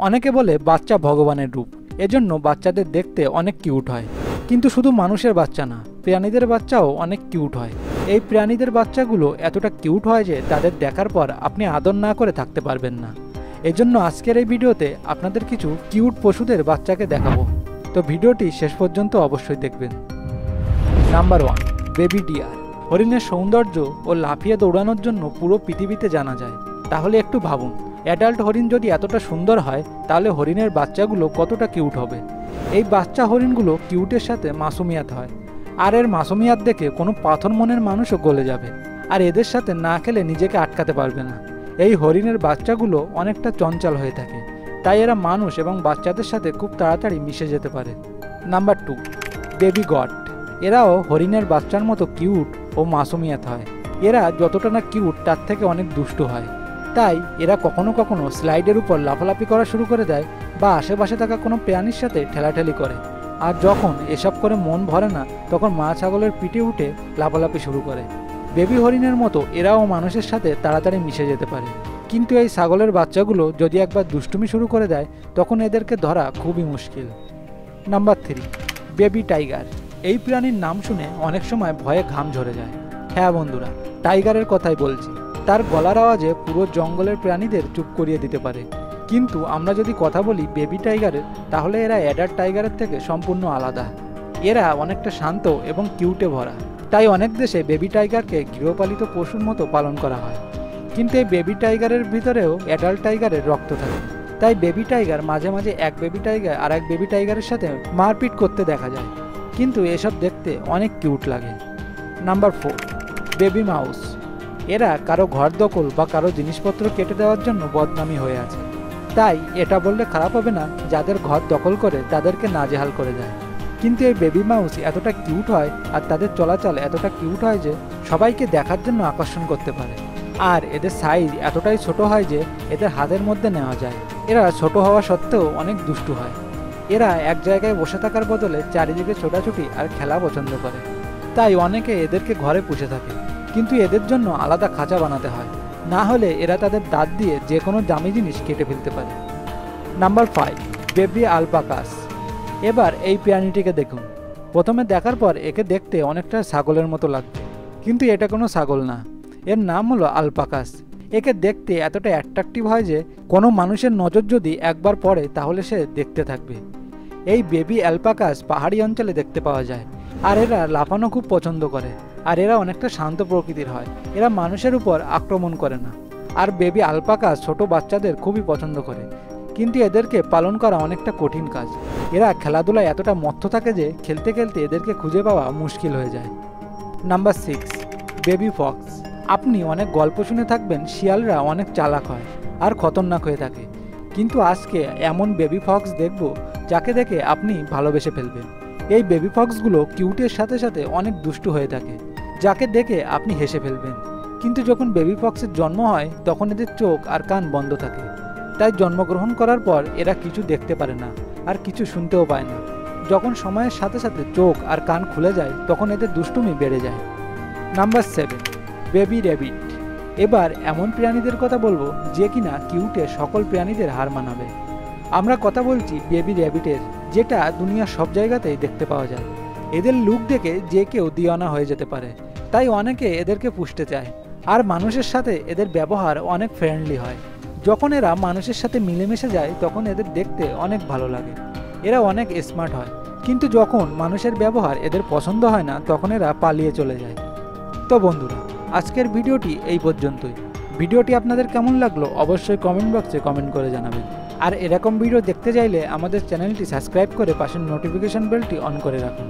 অনেকে বলে বাচ্চা ভগবানের রূপ, এজন্য বাচ্চাদের দেখতে অনেক কিউট হয়। কিন্তু শুধু মানুষের বাচ্চা না, প্রাণীদের বাচ্চাও অনেক কিউট হয়। এই প্রাণীদের বাচ্চাগুলো এতটা কিউট হয় যে তাদের দেখার পর আপনি আদর না করে থাকতে পারবেন না। এজন্য আজকের এই ভিডিওতে আপনাদের কিছু কিউট পশুদের বাচ্চাকে দেখাবো, তো ভিডিওটি শেষ পর্যন্ত অবশ্যই দেখবেন। Number 1, baby deer. হরিণের সৌন্দর্য ও লাফিয়ে দৌড়ানোর জন্য পুরো পৃথিবীতে জানা যায়। তাহলে একটু ভাবুন, অ্যাডাল্ট হরিণ যদি এতটা সুন্দর হয় তাহলে হরিণের বাচ্চাগুলো কতটা কিউট হবে। এই বাচ্চা হরিণগুলো কিউটের সাথে মাসুমিয়াত হয়, আর এর মাসুমিয়াত দেখে কোনো পাথর মনের মানুষও গলে যাবে, আর এদের সাথে না খেলে নিজেকে আটকাতে পারবে না। এই হরিণের বাচ্চাগুলো অনেকটা চঞ্চল হয়ে থাকে, তাই এরা মানুষ এবং বাচ্চাদের সাথে খুব তাড়াতাড়ি মিশে যেতে পারে। Number 2, baby goat. এরাও হরিণের বাচ্চার মতো কিউট ও মাসুমিয়াত হয়। এরা যতটা না কিউট তার থেকে অনেক দুষ্টু হয়, তাই এরা কখনো কখনো স্লাইডের উপর লাফালাফি করা শুরু করে দেয় বা আশেপাশে থাকা কোনো প্রাণীর সাথে ঠেলাঠেলি করে। আর যখন এসব করে মন ভরে না, তখন মা ছাগলের পিঠে উঠে লাফালাফি শুরু করে। বেবি হরিণের মতো এরাও মানুষের সাথে তাড়াতাড়ি মিশে যেতে পারে, কিন্তু এই ছাগলের বাচ্চাগুলো যদি একবার দুষ্টুমি শুরু করে দেয় তখন এদেরকে ধরা খুবই মুশকিল। Number 3, baby tiger. এই প্রাণীর নাম শুনে অনেক সময় ভয়ে ঘাম ঝরে যায়। হ্যাঁ বন্ধুরা, টাইগারের কথাই বলছি। তার গলার আওয়াজে পুরো জঙ্গলের প্রাণীদের চুপ করিয়ে দিতে পারে। কিন্তু আমরা যদি কথা বলি বেবি টাইগারের, তাহলে এরা অ্যাডাল্ট টাইগারের থেকে সম্পূর্ণ আলাদা। এরা অনেকটা শান্ত এবং কিউটে ভরা, তাই অনেক দেশে বেবি টাইগারকে গৃহপালিত পশুর মতো পালন করা হয়। কিন্তু এই বেবি টাইগারের ভিতরেও অ্যাডাল্ট টাইগারের রক্ত থাকে, তাই বেবি টাইগার মাঝে মাঝে এক বেবি টাইগার আর এক বেবি টাইগারের সাথে মারপিট করতে দেখা যায়, কিন্তু এসব দেখতে অনেক কিউট লাগে। Number 4, baby mouse. এরা কারো ঘর দখল বা কারো জিনিসপত্র কেটে দেওয়ার জন্য বদনামি হয়ে আছে, তাই এটা বললে খারাপ হবে না, যাদের ঘর দখল করে তাদেরকে নাজেহাল করে দেয়। কিন্তু এই বেবি মাউস এতটা কিউট হয় আর তাদের চলাচল এতটা কিউট হয় যে সবাইকে দেখার জন্য আকর্ষণ করতে পারে। আর এদের সাইজ এতটাই ছোট হয় যে এদের হাতের মধ্যে নেওয়া যায়। এরা ছোট হওয়া সত্ত্বেও অনেক দুষ্টু হয়। এরা এক জায়গায় বসে থাকার বদলে চারিদিকে ছোটাছুটি আর খেলা পছন্দ করে, তাই অনেকে এদেরকে ঘরে পুষে থাকে, কিন্তু এদের জন্য আলাদা খাঁচা বানাতে হয়, না হলে এরা তাদের দাঁত দিয়ে যে কোনো দামি জিনিস কেটে ফেলতে পারে। Number 5, baby alpacas. এবার এই প্রাণীটিকে দেখুন। প্রথমে দেখার পর একে দেখতে অনেকটা ছাগলের মতো লাগবে, কিন্তু এটা কোনো ছাগল না, এর নাম হলো আলপাকাস। একে দেখতে এতটা অ্যাট্রাকটিভ হয় যে কোনো মানুষের নজর যদি একবার পড়ে তাহলে সে দেখতে থাকবে। এই বেবি অ্যালপাকাস পাহাড়ি অঞ্চলে দেখতে পাওয়া যায়, আর এরা লাফানো খুব পছন্দ করে, আর এরা অনেকটা শান্ত প্রকৃতির হয়। এরা মানুষের উপর আক্রমণ করে না, আর বেবি আলপাকাস ছোট বাচ্চাদের খুবই পছন্দ করে, কিন্তু এদেরকে পালন করা অনেকটা কঠিন কাজ। এরা খেলাধুলায় এতটা মত্ত থাকে যে খেলতে খেলতে এদেরকে খুঁজে পাওয়া মুশকিল হয়ে যায়। Number 6, baby Fox. আপনি অনেক গল্প শুনে থাকবেন শিয়ালরা অনেক চালাক হয় আর খতরনাক হয়ে থাকে, কিন্তু আজকে এমন বেবি ফক্স দেখব যাকে দেখে আপনি ভালোবেসে ফেলবেন। এই বেবি ফক্সগুলো কিউটের সাথে সাথে অনেক দুষ্টু হয়ে থাকে, যাকে দেখে আপনি হেসে ফেলবেন। কিন্তু যখন বেবি ফক্সের জন্ম হয় তখন এদের চোখ আর কান বন্ধ থাকে, তাই জন্মগ্রহণ করার পর এরা কিছু দেখতে পারে না আর কিছু শুনতেও পায় না। যখন সময়ের সাথে সাথে চোখ আর কান খুলে যায় তখন এদের দুষ্টুমি বেড়ে যায়। Number 7, baby rabbit. এবার এমন প্রাণীদের কথা বলবো যে কিনা কিউটে সকল প্রাণীদের হার মানাবে। আমরা কথা বলছি বেবি র্যাবিটের, যেটা দুনিয়ার সব জায়গাতেই দেখতে পাওয়া যায়। এদের লুক দেখে যে কেউ দিওয়ানা হয়ে যেতে পারে, তাই অনেকে এদেরকে পুষতে চায়। আর মানুষের সাথে এদের ব্যবহার অনেক ফ্রেন্ডলি হয়। যখন এরা মানুষের সাথে মিলেমিশে যায় তখন এদের দেখতে অনেক ভালো লাগে। এরা অনেক স্মার্ট হয়, কিন্তু যখন মানুষের ব্যবহার এদের পছন্দ হয় না তখন এরা পালিয়ে চলে যায়। তো বন্ধুরা, আজকের ভিডিওটি এই পর্যন্তই। ভিডিওটি আপনাদের কেমন লাগলো অবশ্যই কমেন্ট বক্সে কমেন্ট করে জানাবেন। আর এরকম ভিডিও দেখতে চাইলে আমাদের চ্যানেলটি সাবস্ক্রাইব করে পাশের নোটিফিকেশন বেলটি অন করে রাখুন।